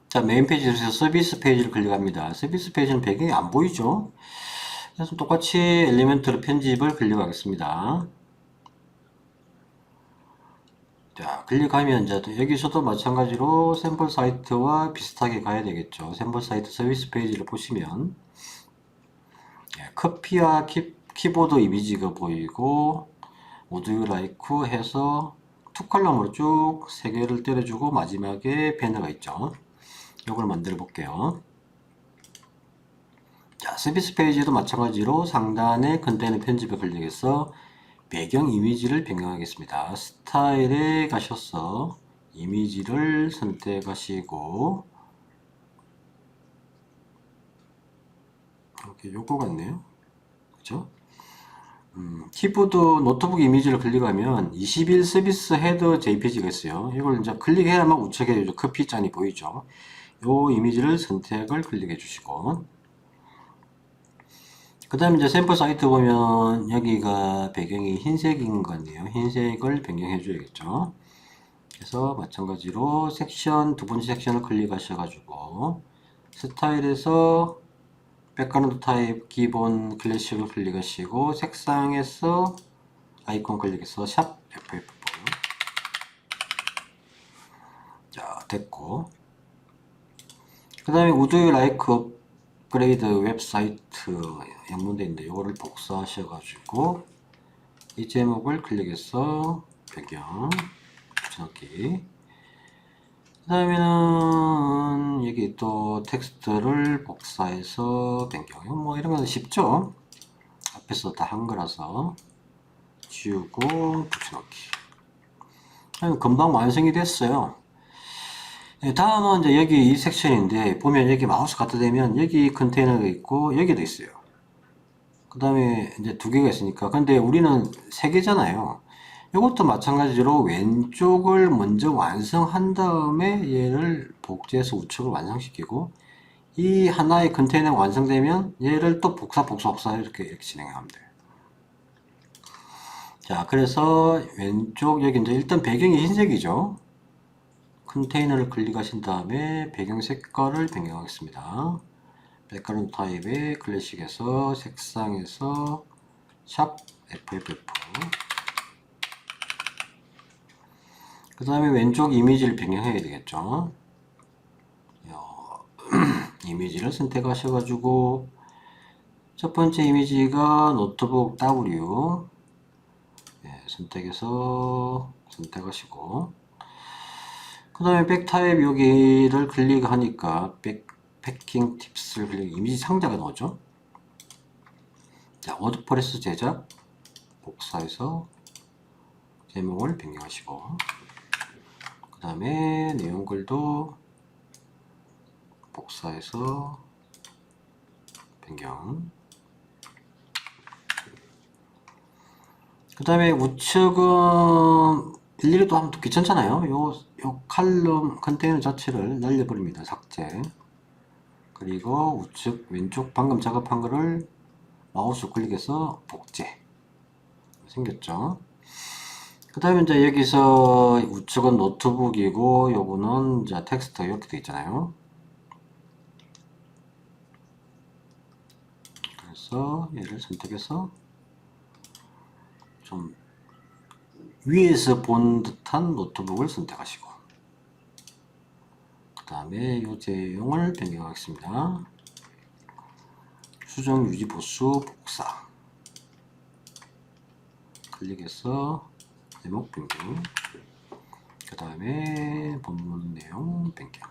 자, 메인 페이지에서 서비스 페이지를 클릭합니다. 서비스 페이지는 배경이 안 보이죠? 그래서 똑같이 엘리멘트로 편집을 클릭하겠습니다. 자, 클릭하면 이제 여기서도 마찬가지로 샘플 사이트와 비슷하게 가야 되겠죠. 샘플 사이트 서비스 페이지를 보시면 커피와 키보드 이미지가 보이고 Would you like 해서 투 컬럼으로 쭉 세 개를 때려주고 마지막에 배너가 있죠. 이걸 만들어 볼게요. 자, 서비스 페이지도 마찬가지로 상단에 컨테이너 편집에 클릭해서 배경 이미지를 변경하겠습니다. 스타일에 가셔서 이미지를 선택하시고 이렇게 요거 같네요. 그죠? 키보드 노트북 이미지를 클릭하면 21 서비스 헤더 JPG가 있어요. 이걸 이제 클릭해야만 우측에 커피 잔이 보이죠. 요 이미지를 선택을 클릭해 주시고 그 다음에 이제 샘플 사이트 보면 여기가 배경이 흰색인 것 같네요. 흰색을 변경해 줘야겠죠. 그래서 마찬가지로 섹션 두 번째 섹션을 클릭하셔가지고 스타일에서 백그라운드 타입 기본 클래식을 클릭하시고 색상에서 아이콘 클릭해서 샵 FF4 자 됐고 그 다음에 Would you like upgrade 웹사이트 영문대 있는데 이거를 복사하셔가지고 이 제목을 클릭해서 배경 붙여넣기 그 다음에는 여기 또 텍스트를 복사해서 변경 뭐 이런 건 쉽죠 앞에서 다 한 거라서 지우고 붙여넣기 금방 완성이 됐어요. 다음은 이제 여기 이 섹션인데 보면 여기 마우스 갖다 대면 여기 컨테이너가 있고 여기도 있어요. 그 다음에 이제 두 개가 있으니까 근데 우리는 세 개잖아요. 이것도 마찬가지로 왼쪽을 먼저 완성한 다음에 얘를 복제해서 우측을 완성시키고 이 하나의 컨테이너가 완성되면 얘를 또 복사 이렇게 진행하면 돼요. 자, 그래서 왼쪽 여기 이제 일단 배경이 흰색이죠. 컨테이너를 클릭하신 다음에 배경 색깔을 변경하겠습니다. 백그라운드 타입의 클래식에서 색상에서 샵 FFF 그 다음에 왼쪽 이미지를 변경해야 되겠죠. 이미지를 선택하셔가지고 첫 번째 이미지가 노트북 W 선택해서 선택하시고 그 다음에 백 타입 여기를 클릭하니까 백 패킹 팁스를 클릭 이미지 상자가 나오죠. 자, 워드프레스 제작 복사해서 제목을 변경하시고 그 다음에 내용글도 복사해서 변경 그 다음에 우측은 일일이 또 하면 또 귀찮잖아요. 요 칼럼 컨테이너 자체를 날려버립니다. 삭제 그리고 우측 왼쪽 방금 작업한 거를 마우스 클릭해서 복제 생겼죠. 그 다음에 이제 여기서 우측은 노트북이고 요거는 이제 텍스트 이렇게 돼 있잖아요. 그래서 얘를 선택해서 좀 위에서 본 듯한 노트북을 선택하시고 그 다음에 이 제형을 변경하겠습니다. 수정 유지 보수 복사 클릭해서 제목 변경 그 다음에 본문 내용 변경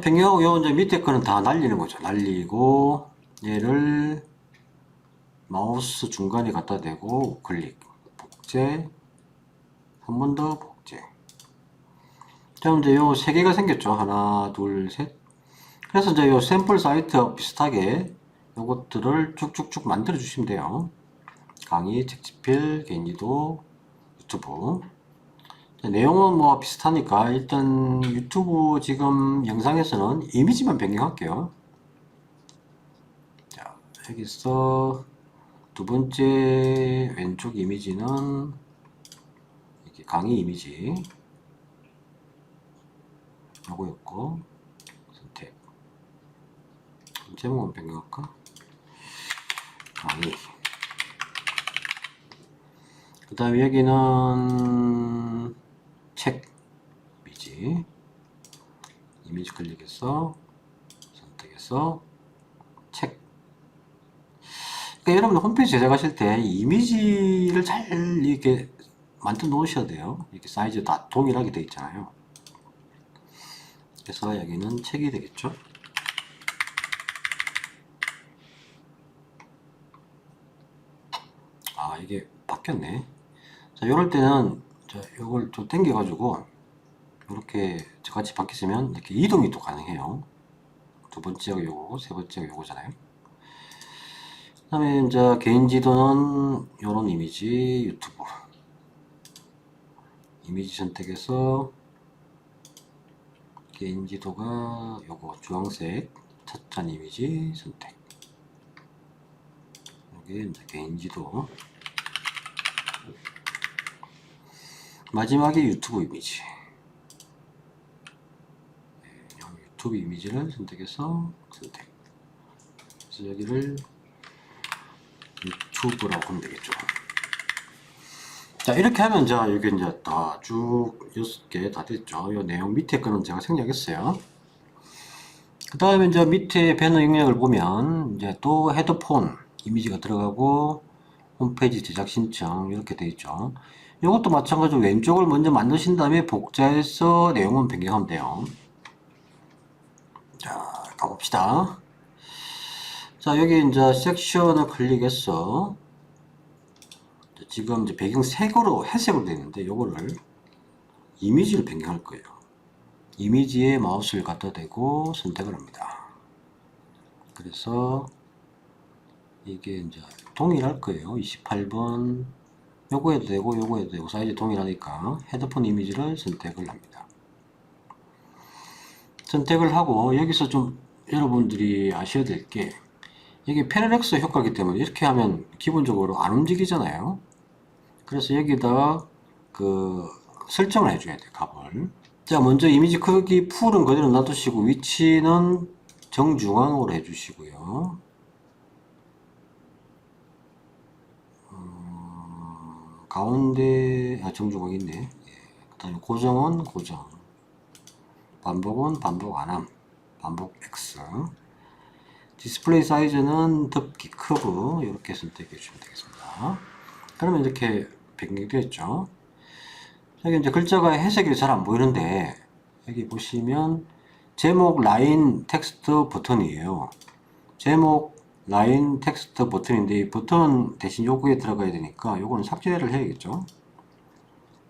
변경하고 요 이제 밑에 거는 다 날리는 거죠. 날리고 얘를 마우스 중간에 갖다 대고 클릭 복제 한 번 더 복제 자 이제 요 세 개가 생겼죠. 하나 둘 셋 그래서 이제 요 샘플 사이트와 비슷하게 요것들을 쭉쭉쭉 만들어 주시면 돼요. 강의, 책집필, 개인지도, 유튜브 내용은 뭐 비슷하니까 일단 유튜브 지금 영상에서는 이미지만 변경할게요. 자, 여기서 두 번째 왼쪽 이미지는 강의 이미지 요거였고 선택. 제목은 변경할까? 강의. 그 다음에 여기는 책 이미지 클릭해서 선택해서 책. 그러니까 여러분 홈페이지 제작하실 때 이미지를 잘 이렇게 만들어 놓으셔야 돼요. 이렇게 사이즈 다 동일하게 되어 있잖아요. 그래서 여기는 책이 되겠죠. 아, 이게 바뀌었네. 자, 이럴 때는 자, 이걸 좀 당겨 가지고 이렇게 같이 바뀌으면 이렇게 이동이 또 가능해요. 두 번째가 요거, 세 번째가 요거잖아요. 그 다음에 이제 개인 지도는 요런 이미지, 유튜브 이미지 선택해서 개인 지도가 요거 주황색 첫잔 이미지 선택. 여기 이제 개인 지도. 마지막에 유튜브 이미지. 유튜브 이미지를 선택해서 선택. 그래서 여기를 유튜브라고 하면 되겠죠. 자, 이렇게 하면 자, 여기 이제 다 쭉 6개 다 됐죠. 이 내용 밑에 거는 제가 생략했어요. 그 다음에 이제 밑에 배너 영역을 보면 이제 또 헤드폰 이미지가 들어가고 홈페이지 제작 신청 이렇게 되어 있죠. 이것도 마찬가지로 왼쪽을 먼저 만드신 다음에 복사해서 내용은 변경하면 돼요. 자, 가봅시다. 자, 여기 이제 섹션을 클릭해서 지금 이제 배경 색으로 회색으로 되어 있는데 이거를 이미지를 변경할 거예요. 이미지에 마우스를 갖다 대고 선택을 합니다. 그래서 이게 이제 동일할 거예요. 28번 요거 해도 되고 요거 해도 되고 사이즈 동일하니까 헤드폰 이미지를 선택을 합니다. 선택을 하고 여기서 좀 여러분들이 아셔야 될 게 이게 패러렉스 효과이기 때문에 이렇게 하면 기본적으로 안 움직이잖아요. 그래서 여기다가 그 설정을 해줘야 돼요. 값을. 자, 먼저 이미지 크기 풀은 그대로 놔두시고 위치는 정중앙으로 해주시고요. 가운데 정중앙 있네. 예. 그 다음에 고정은 고정, 반복은 반복 안함, 반복 X. 디스플레이 사이즈는 덮기 커브 이렇게 선택해 주시면 되겠습니다. 그러면 이렇게 변경되었죠. 여기 이제 글자가 해석이 잘 안 보이는데 여기 보시면 제목 라인 텍스트 버튼이에요. 제목 라인 텍스트 버튼인데 이 버튼 대신 요거에 들어가야 되니까 요거는 삭제를 해야겠죠.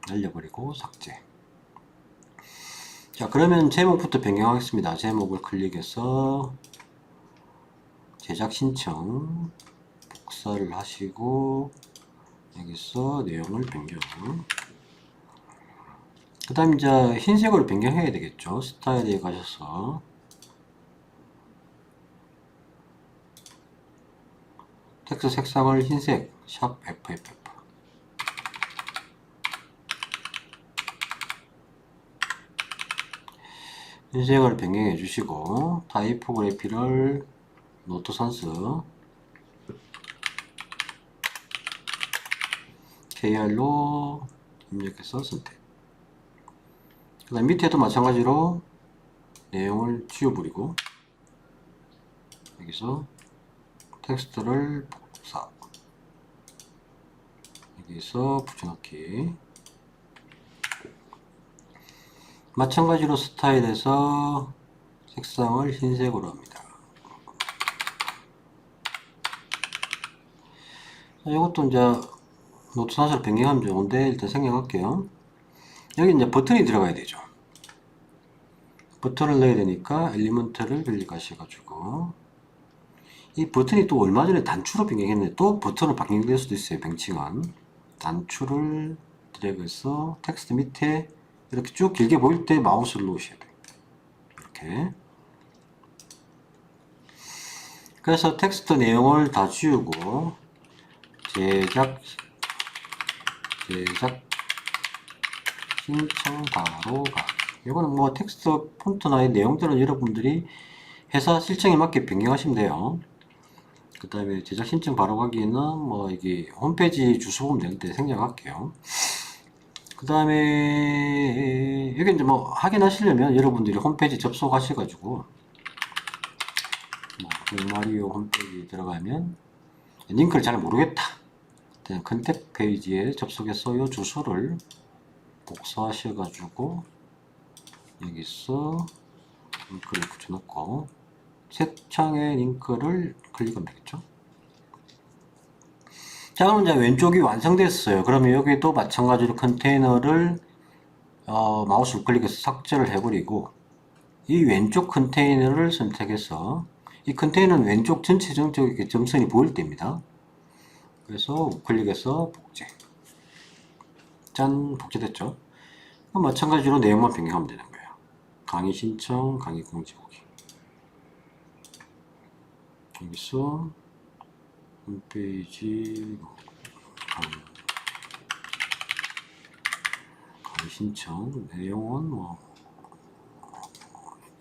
날려버리고 삭제. 자, 그러면 제목부터 변경하겠습니다. 제목을 클릭해서 제작 신청 복사를 하시고 여기서 내용을 변경. 그 다음 이제 흰색으로 변경해야 되겠죠. 스타일에 가셔서 텍스트 색상을 흰색 샵 FFF. 흰색을 변경해 주시고 타이포그래피를 노트 산스 KR로 입력해서 선택. 그 다음 밑에도 마찬가지로 내용을 지워버리고 여기서 텍스트를 복사, 여기서 붙여넣기. 마찬가지로 스타일에서 색상을 흰색으로 합니다. 이것도 이제 노트 산수로 변경하면 좋은데 일단 생략할게요. 여기 이제 버튼이 들어가야 되죠. 버튼을 넣어야 되니까 엘리먼트를 클릭하셔가지고 이 버튼이 또 얼마 전에 단추로 변경했는데 또 버튼으로 변경될 수도 있어요. 명칭은 단추를 드래그해서 텍스트 밑에 이렇게 쭉 길게 보일 때 마우스를 놓으셔야 돼요. 이렇게. 그래서 텍스트 내용을 다 지우고 제작 신청 바로 가기. 이거는 뭐 텍스트 폰트나 이 내용들은 여러분들이 회사 실정에 맞게 변경하시면 돼요. 그 다음에 제작 신청 바로 가기는 뭐 이게 홈페이지 주소 보면 되는데 생략할게요. 그 다음에 여기 이제 뭐 확인하시려면 여러분들이 홈페이지 접속하셔가지고 뭐 홍마리오 홈페이지 들어가면 링크를 잘 모르겠다. 컨택 페이지에 접속해서 이 주소를 복사하셔가지고 여기서 링크를 붙여놓고 새 창에 링크를 클릭하면 되겠죠. 자, 그럼 이제 왼쪽이 완성됐어요. 그러면 여기도 마찬가지로 컨테이너를 마우스 클릭해서 삭제를 해버리고 이 왼쪽 컨테이너를 선택해서 이 컨테이너는 왼쪽 전체적인 점선이 보일 때입니다. 그래서 우클릭해서 복제. 짠, 복제됐죠. 그럼 마찬가지로 내용만 변경하면 되는 거예요. 강의 신청, 강의 공지 보기. 여기서 홈페이지 강의 신청 내용은 뭐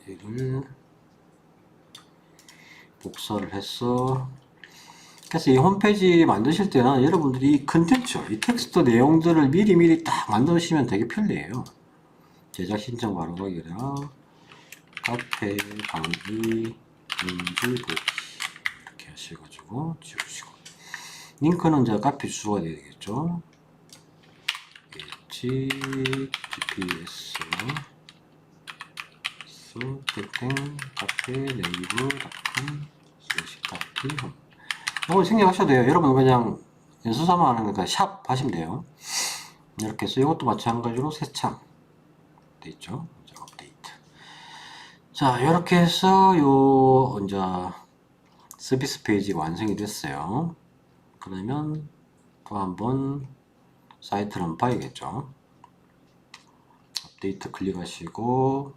얘를 복사를 해서 그래서 이 홈페이지 만드실 때는 여러분들이 이 컨텐츠, 이 텍스트 내용들을 미리미리 딱 만드시면 되게 편리해요. 제작 신청 바로 가기랑 카페 강의 공지 보기 이렇게 하셔가지고 지우시고 링크는 이제 카페 주소가 되야 되겠죠. GPS 땡 카페 네이버닷컴 카페 이거 생략하셔도 돼요. 여러분 그냥 연수삼아 하는 거니까 샵 하시면 돼요. 이렇게 해서 이것도 마찬가지로 새창 돼 있죠. 업데이트. 자, 이렇게 해서 요 이제 서비스 페이지가 완성이 됐어요. 그러면 또 한번 사이트를 한번 봐야겠죠. 업데이트 클릭하시고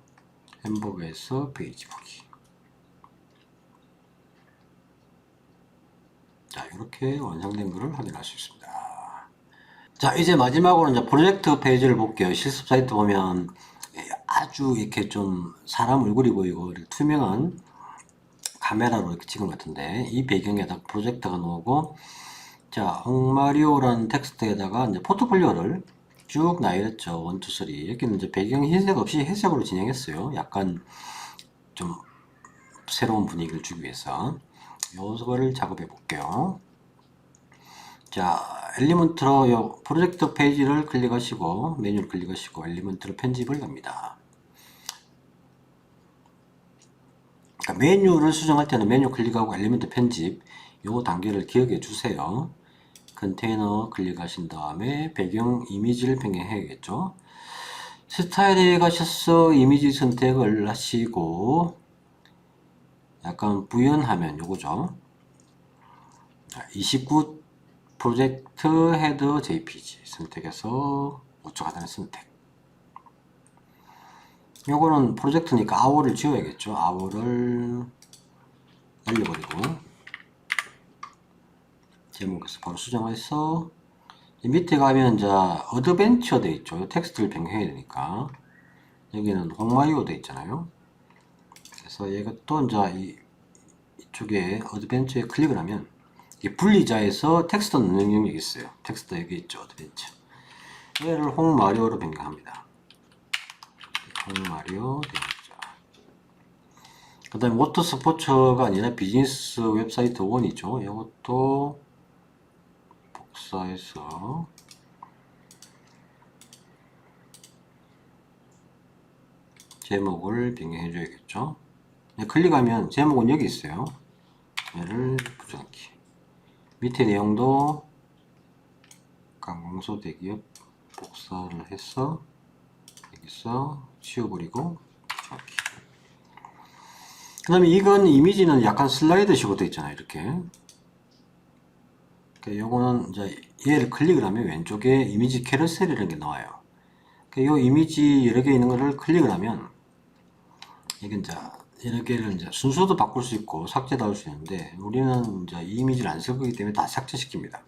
햄버거에서 페이지 보기. 자, 이렇게 완성된 것을 확인할 수 있습니다. 자, 이제 마지막으로 이제 프로젝트 페이지를 볼게요. 실습 사이트 보면 아주 이렇게 좀 사람 얼굴이 보이고 투명한 카메라로 이렇게 찍은 것 같은데 이 배경에다가 프로젝터가 나오고 자, 홍마리오라는 텍스트에다가 이제 포트폴리오를 쭉 나열했죠. 1, 2, 3. 여기는 이제 배경 흰색 없이 회색으로 진행했어요. 약간 좀 새로운 분위기를 주기 위해서. 요거를 작업해 볼게요. 자, 엘리먼트로 요 프로젝트 페이지를 클릭하시고 메뉴를 클릭하시고 엘리먼트로 편집을 갑니다. 그러니까 메뉴를 수정할 때는 메뉴 클릭하고 엘리먼트 편집 요 단계를 기억해 주세요. 컨테이너 클릭하신 다음에 배경 이미지를 변경해야겠죠. 스타일에 가셔서 이미지 선택을 하시고 약간 부연하면 요거죠. 29 프로젝트 헤더 JPG 선택해서 우측 하단에 선택. 요거는 프로젝트니까 아워를 지워야겠죠. 아워를 날려버리고 제목에서 바로 수정해서 밑에 가면 이제 어드벤처 돼 있죠. 텍스트를 변경해야 되니까 여기는 홍마리오 돼 있잖아요. 그래서 이것도 이제 이쪽에 어드벤처에 클릭을 하면 이 분리자에서 텍스트 넣는 영역이 있어요. 텍스트 여기 있죠. 어드벤처. 얘를 홍마리오로 변경합니다. 홍마리오 되겠죠. 그 다음에 워터 스포츠가 아니라 비즈니스 웹사이트 1이죠. 이것도 복사해서 제목을 변경해 줘야겠죠. 클릭하면 제목은 여기 있어요. 얘를 붙여넣기. 밑에 내용도 강공소 대기업 복사를 해서 여기서 지워버리고 붙여넣기. 그 다음에 이건 이미지는 약간 슬라이드식으로 되어 있잖아요. 이렇게. 요거는 이제 얘를 클릭을 하면 왼쪽에 이미지 캐러셀이라는 게 나와요. 이 이미지 여러 개 있는 거를 클릭을 하면 이게 이제 여러 개를 이제 순서도 바꿀 수 있고 삭제도 할 수 있는데 우리는 이제 이 이미지를 안 쓸 거기 때문에 다 삭제시킵니다.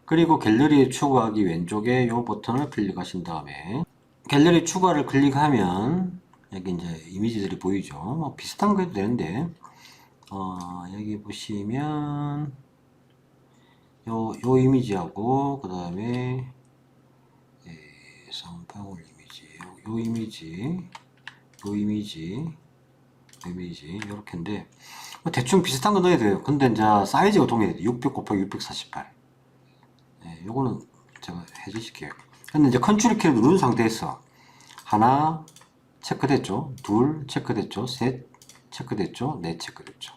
그리고 갤러리에 추가하기 왼쪽에 이 버튼을 클릭하신 다음에 갤러리 추가를 클릭하면 여기 이제 이미지들이 보이죠. 뭐 비슷한 거 해도 되는데 여기 보시면 요 이미지하고 그 다음에 3방울 이미지 요 이미지 요렇게인데 대충 비슷한 거 넣어야 돼요. 근데 이제 사이즈가 동일해야 돼요. 600 곱하기 648. 요거는 제가 해제시켜요. 근데 이제 컨트롤 키를 누른 상태에서 하나 체크됐죠, 둘 체크됐죠, 셋 체크됐죠, 넷 체크됐죠.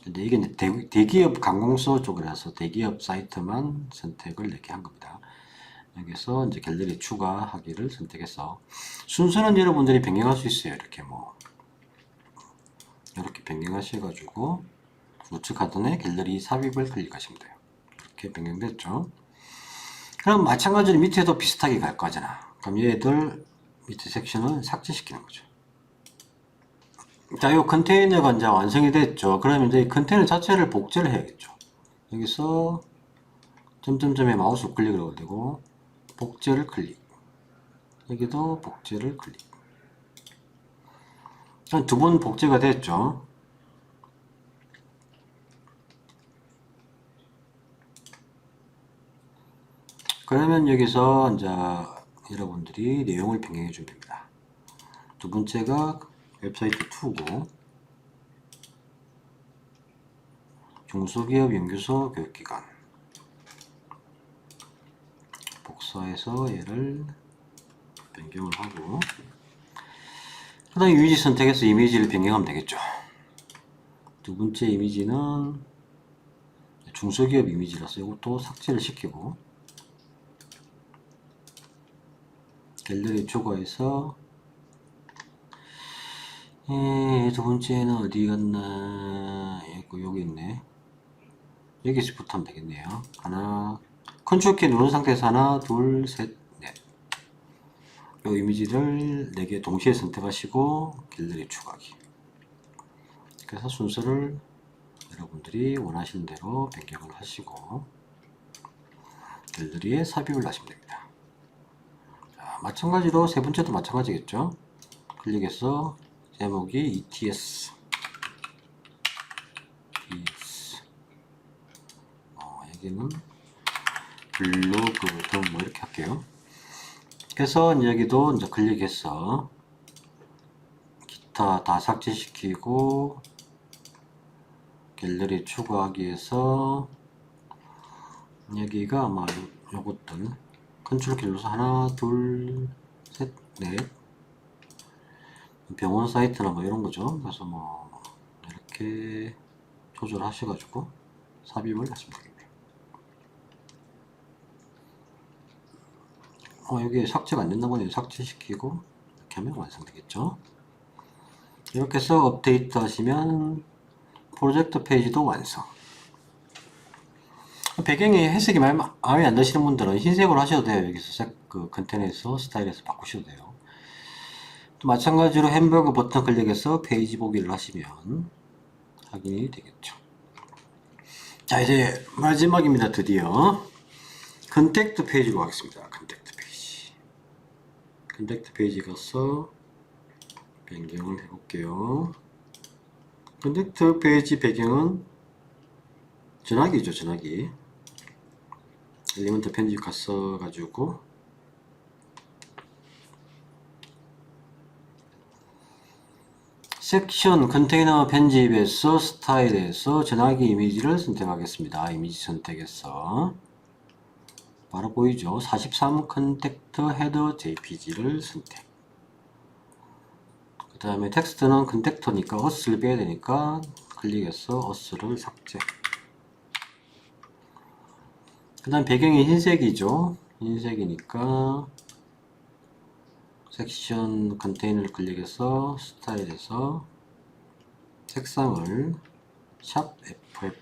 근데 이게 이제 대기업 관공서 쪽이라서 대기업 사이트만 선택을 이렇게 한 겁니다. 여기서 이제 갤러리 추가하기를 선택해서 순서는 여러분들이 변경할 수 있어요. 이렇게 이렇게 변경하셔가지고 우측 하단에 갤러리 삽입을 클릭하시면 돼요. 이렇게 변경됐죠. 그럼 마찬가지로 밑에도 비슷하게 갈 거잖아. 그럼 얘들 밑에 섹션은 삭제시키는 거죠. 자, 이 컨테이너가 이제 완성이 됐죠. 그러면 이제 이 컨테이너 자체를 복제를 해야겠죠. 여기서 점점점에 마우스 클릭을 올리고 복제를 클릭. 여기도 복제를 클릭. 두 번 복제가 됐죠. 그러면 여기서 이제 여러분들이 내용을 변경해 주면 됩니다. 두 번째가 웹사이트 2고 중소기업 연구소 교육기관 복사해서 얘를 변경을 하고 그 다음에 이미지 선택해서 이미지를 변경하면 되겠죠. 두 번째 이미지는 중소기업 이미지라서 이것도 삭제를 시키고 갤러리 추가해서 두 번째는 어디 갔나 여기 있네. 여기서부터 하면 되겠네요. 하나 컨트롤 키 누른 상태에서 하나 둘 셋 넷 이 이미지를 4개 동시에 선택하시고 갤러리 추가하기. 그래서 순서를 여러분들이 원하시는 대로 변경을 하시고 갤러리에 삽입을 하시면 됩니다. 자, 마찬가지로 세 번째도 마찬가지겠죠. 클릭해서 제목이 ETS 여기는 블로그 등 뭐 이렇게 할게요. 그래서 여기도 이제 클릭해서 기타 다 삭제시키고 갤러리 추가하기 위해서 여기가 아마 요것들 컨트롤 키 눌러서 하나 둘 셋 넷 병원 사이트나 뭐 이런 거죠. 그래서 뭐 이렇게 조절하셔가지고 삽입을 하시면 되겠네요. 여기 삭제가 안 된다고 하니 삭제시키고 이렇게 하면 완성되겠죠. 이렇게 해서 업데이트 하시면 프로젝트 페이지도 완성. 배경이 회색이 마음에 안 드시는 분들은 흰색으로 하셔도 돼요. 여기서 그 컨테너에서 스타일에서 바꾸셔도 돼요. 또 마찬가지로 햄버거 버튼 클릭해서 페이지 보기를 하시면 확인이 되겠죠. 자, 이제 마지막입니다. 드디어 컨택트 페이지로 가겠습니다. 컨택트 페이지 가서 변경을 해볼게요. 컨택트 페이지 배경은 전화기죠. 전화기 엘리먼트 편집 갔어 가지고 섹션 컨테이너 편집에서 스타일에서 전화기 이미지를 선택하겠습니다. 이미지 선택해서 바로 보이죠. 43 컨택트 헤더 JPG를 선택. 그 다음에 텍스트는 컨택터니까 어스를 빼야 되니까 클릭해서 어스를 삭제. 그 다음 배경이 흰색이죠. 흰색이니까 섹션 컨테이너를 클릭해서 스타일에서 색상을 샵 FF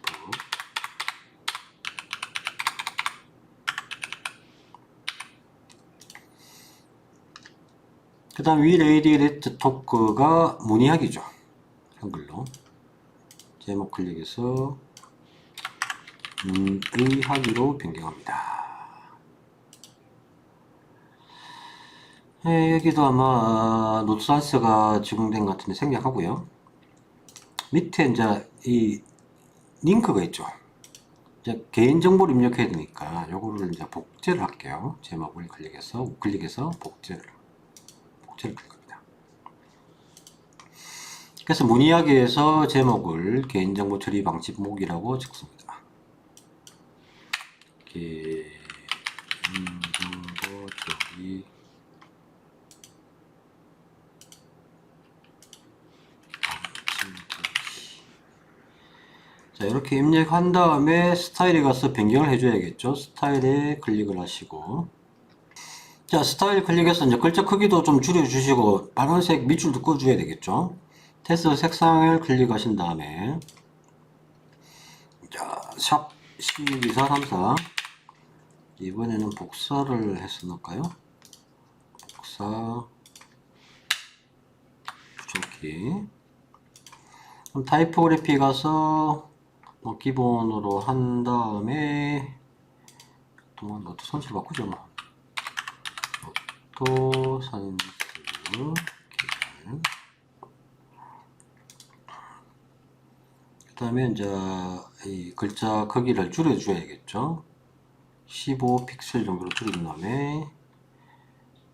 그 다음 위 레이디 레트 토크가 문의하기죠. 한글로 제목 클릭해서 문의하기로 변경합니다. 여기도 아마 노트산스가 제공된 것 같은데 생략하고요. 밑에 이제 이 링크가 있죠. 이제 개인정보를 입력해야 되니까 요거를 이제 복제를 할게요. 제목을 클릭해서 우클릭해서 복제를 클릭합니다. 그래서 문의하기에서 제목을 개인정보 처리 방지목이라고 적습니다. 개인정보 처리 자, 이렇게 입력한 다음에 스타일에 가서 변경을 해줘야겠죠. 스타일에 클릭을 하시고, 자, 스타일 클릭해서 이제 글자 크기도 좀 줄여주시고, 빨간색 밑줄도 꺼줘야 되겠죠. 텍스트 색상을 클릭하신 다음에, 자, 샵 162434. 이번에는 복사를 해서 넣을까요? 복사, 붙여넣기. 그럼 타이포그래피 가서, 기본으로 한 다음에 노트 선실 바꾸죠 뭐. 노트 선실 그 다음에 이제 이 글자 크기를 줄여 줘야겠죠. 15 픽셀 정도로 줄인 다음에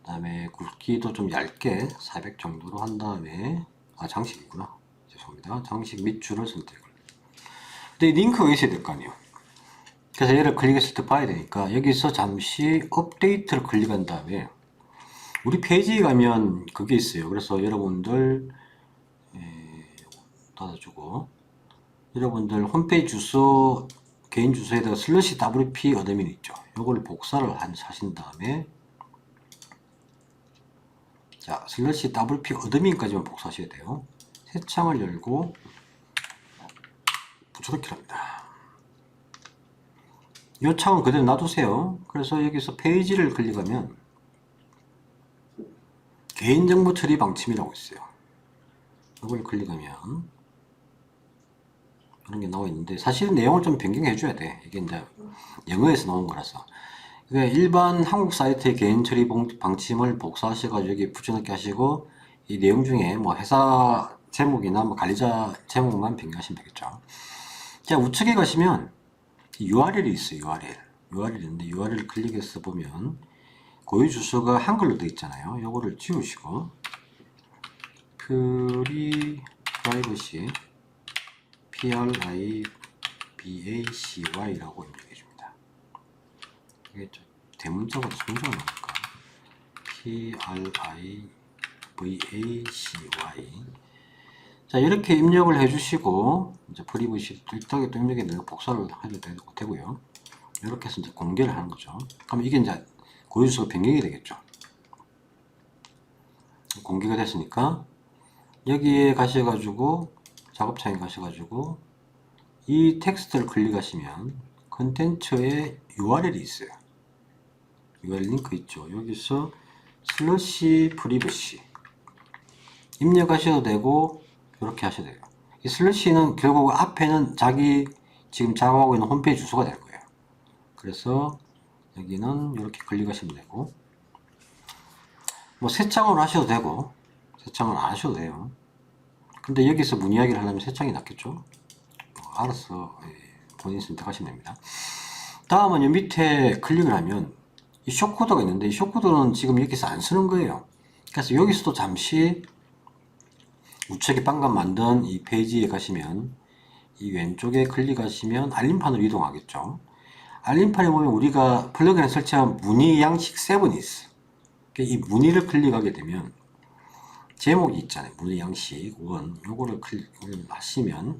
그 다음에 굵기도 좀 얇게 400 정도로 한 다음에 장식이구나, 죄송합니다. 장식 밑줄을 선택을. 근데 링크가 있어야 될 거 아니에요. 그래서 얘를 클릭했을 때 봐야 되니까 여기서 잠시 업데이트를 클릭한 다음에 우리 페이지에 가면 그게 있어요. 그래서 여러분들 닫아주고, 여러분들 홈페이지 주소, 개인 주소에다가 슬래시 wp 어드민 있죠. 요걸 복사를 하신 다음에, 자, 슬래시 wp 어드민까지만 복사하셔야 돼요. 새 창을 열고 붙여넣기를 합니다. 이 창은 그대로 놔두세요. 그래서 여기서 페이지를 클릭하면 개인정보 처리 방침이라고 있어요. 이걸 클릭하면 그런 게 나와 있는데, 사실은 내용을 좀 변경해 줘야 돼. 이게 이제 영어에서 나온 거라서. 그러니까 일반 한국 사이트의 개인 처리 방침을 복사하셔가지고 여기 붙여넣기 하시고, 이 내용 중에 뭐 회사 제목이나 뭐 관리자 제목만 변경하시면 되겠죠. 자, 우측에 가시면 URL이 있어요. URL 있는데, URL 클릭해서 보면 고유 주소가 한글로 되어 있잖아요. 요거를 지우시고 프리바이버시 PRIBACY라고 입력해 줍니다. 이게 좀 대문자보다 소문자가 나올까? PRIBACY. 자, 이렇게 입력을 해주시고, 이제 프리바이버시 뚜렷하게 또 입력해 내가 복사를 해도 되고요. 이렇게 해서 이제 공개를 하는 거죠. 그럼 이게 이제 고유주소가 변경이 되겠죠. 공개가 됐으니까 여기에 가셔가지고 작업창에 가셔가지고 이 텍스트를 클릭하시면 컨텐츠에 URL이 있어요. URL 링크 있죠. 여기서 슬러시 프리버시 입력하셔도 되고 이렇게 하셔도 돼요. 이 슬러시는 결국 앞에는 자기 지금 작업하고 있는 홈페이지 주소가 될 거예요. 그래서 여기는 이렇게 클릭하시면 되고, 뭐 새 창으로 하셔도 되고 새 창을 안 하셔도 돼요. 근데 여기서 문의하기를 하려면 새 창이 낫겠죠. 알아서 본인 선택하시면 됩니다. 다음은 이 밑에 클릭을 하면 이 쇼코드가 있는데, 이 쇼코드는 지금 여기서 안 쓰는 거예요. 그래서 여기서도 잠시 우측에 방금 만든 이 페이지에 가시면 이 왼쪽에 클릭하시면 알림판으로 이동하겠죠. 알림판에 보면 우리가 플러그인에 설치한 문의 양식 7이 있어. 이 문의를 클릭하게 되면 제목이 있잖아요. 문의 양식 1. 요거를 클릭을 하시면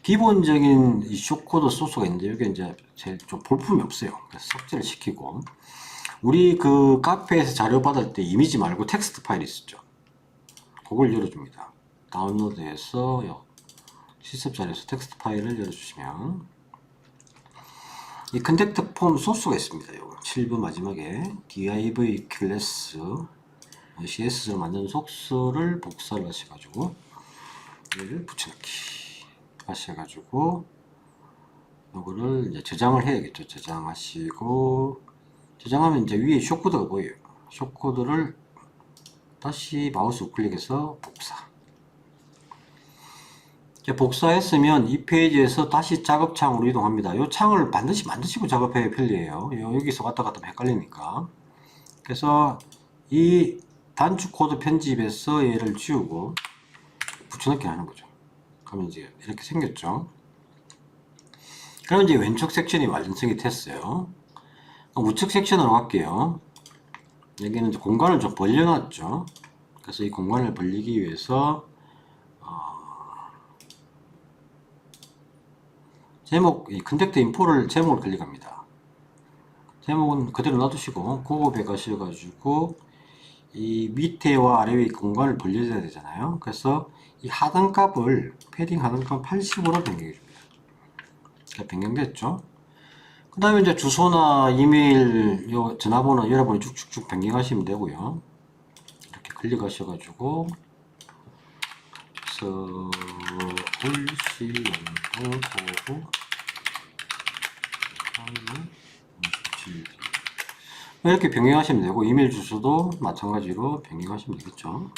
기본적인 이 쇼코드 소스가 있는데, 여기 이제 제일 좀 볼품이 없어요. 그래서 삭제를 시키고, 우리 그 카페에서 자료 받을 때 이미지 말고 텍스트 파일이 있었죠. 그걸 열어줍니다. 다운로드해서 실습 자료에서 텍스트 파일을 열어주시면 이 컨택트 폼 소스가 있습니다. 요거 7번 마지막에 div 클래스 CSS로 만든 소스를 복사를 하셔가지고 얘를 붙여넣기 하셔가지고 요거를 이제 저장을 해야겠죠. 저장하시고, 저장하면 이제 위에 쇼코드가 보여요. 숏코드를 다시 마우스 우클릭해서 복사. 이제 복사했으면 이 페이지에서 다시 작업창으로 이동합니다. 이 창을 반드시 만드시고 작업해야 편리해요. 여기서 왔다 갔다 헷갈리니까. 그래서 이 단축 코드 편집에서 얘를 지우고 붙여넣기 하는 거죠. 그러면 이제 이렇게 생겼죠. 그럼 이제 왼쪽 섹션이 완성이 됐어요. 우측 섹션으로 갈게요. 여기는 이제 공간을 좀 벌려놨죠. 그래서 이 공간을 벌리기 위해서 제목, 이 컨택트 인포를 제목을 클릭합니다. 제목은 그대로 놔두시고 고급에 가셔가지고 이 밑에와 아래 위 공간을 벌려줘야 되잖아요. 그래서 이 하단 값을 패딩 하단 값 80으로 변경해 줍니다. 변경됐죠. 그 다음에 이제 주소나 이메일, 요 전화번호 여러분이 쭉쭉쭉 변경하시면 되고요. 이렇게 클릭하셔가지고 서울시 영등포구 이렇게 변경하시면 되고 이메일 주소도 마찬가지로 변경하시면 되겠죠.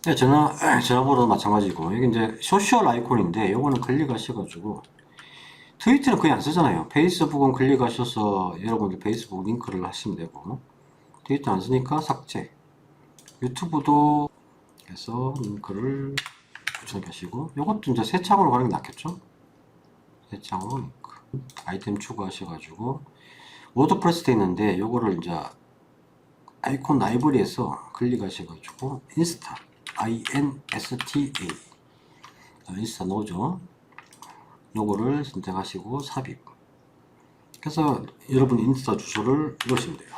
네, 전화번호도 마찬가지고 여기 이제 소셜 아이콘인데 요거는 클릭하셔가지고 트위터는 거의 안 쓰잖아요. 페이스북은 클릭하셔서 여러분들 페이스북 링크를 하시면 되고 트위터 안 쓰니까 삭제. 유튜브도 해서 링크를 붙여넣으시고 요것도 이제 새 창으로 가는 게 낫겠죠? 새 창으로 링크. 아이템 추가하셔가지고 워드프레스 돼 있는데 요거를 이제 아이콘 라이브러리에서 클릭하셔가지고 인스타 INSTA 인스타 넣어죠. 요거를 선택하시고 삽입. 그래서 여러분 인스타 주소를 넣으시면 돼요.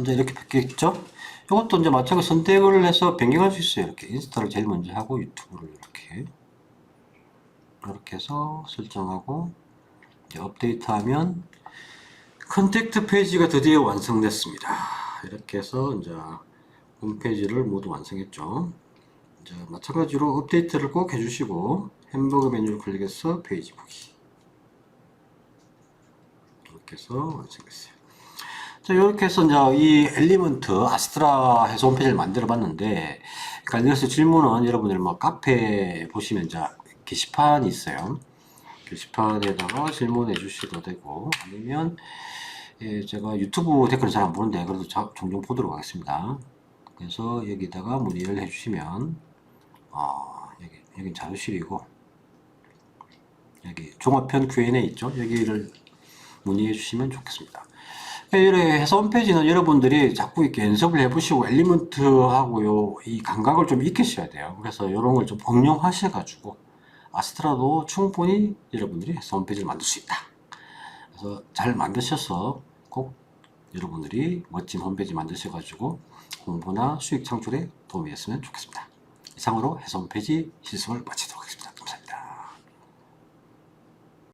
이제 이렇게 바뀌겠죠? 이것도 이제 마찬가지로 선택을 해서 변경할 수 있어요. 이렇게 인스타를 제일 먼저 하고 유튜브를 이렇게 해서 설정하고 이제 업데이트하면 컨택트 페이지가 드디어 완성됐습니다. 이렇게 해서 이제 홈페이지를 모두 완성했죠. 이제 마찬가지로 업데이트를 꼭 해주시고 햄버거 메뉴를 클릭해서 페이지 보기. 이렇게 해서 완성했어요. 자, 이렇게 해서 이제 이 엘리먼트 아스트라 해서 홈페이지를 만들어 봤는데, 관련해서 질문은 여러분들 뭐 카페 보시면 이제 게시판이 있어요. 게시판에다가 질문해 주셔도 되고, 아니면 제가 유튜브 댓글은 잘 안 보는데, 그래도 종종 보도록 하겠습니다. 그래서 여기다가 문의를 해 주시면, 여긴 자료실이고, 여기 종합편 Q&A 있죠? 여기를 문의해 주시면 좋겠습니다. 이렇게 해서 홈페이지는 여러분들이 자꾸 이렇게 연습을 해보시고 엘리먼트하고요 이 감각을 좀 익히셔야 돼요. 그래서 이런 걸 좀 응용하셔가지고 아스트라도 충분히 여러분들이 해서 홈페이지를 만들 수 있다. 그래서 잘 만드셔서 꼭 여러분들이 멋진 홈페이지 만드셔가지고 홍보나 수익 창출에 도움이 됐으면 좋겠습니다. 이상으로 해서 홈페이지 실습을 마치도록 하겠습니다.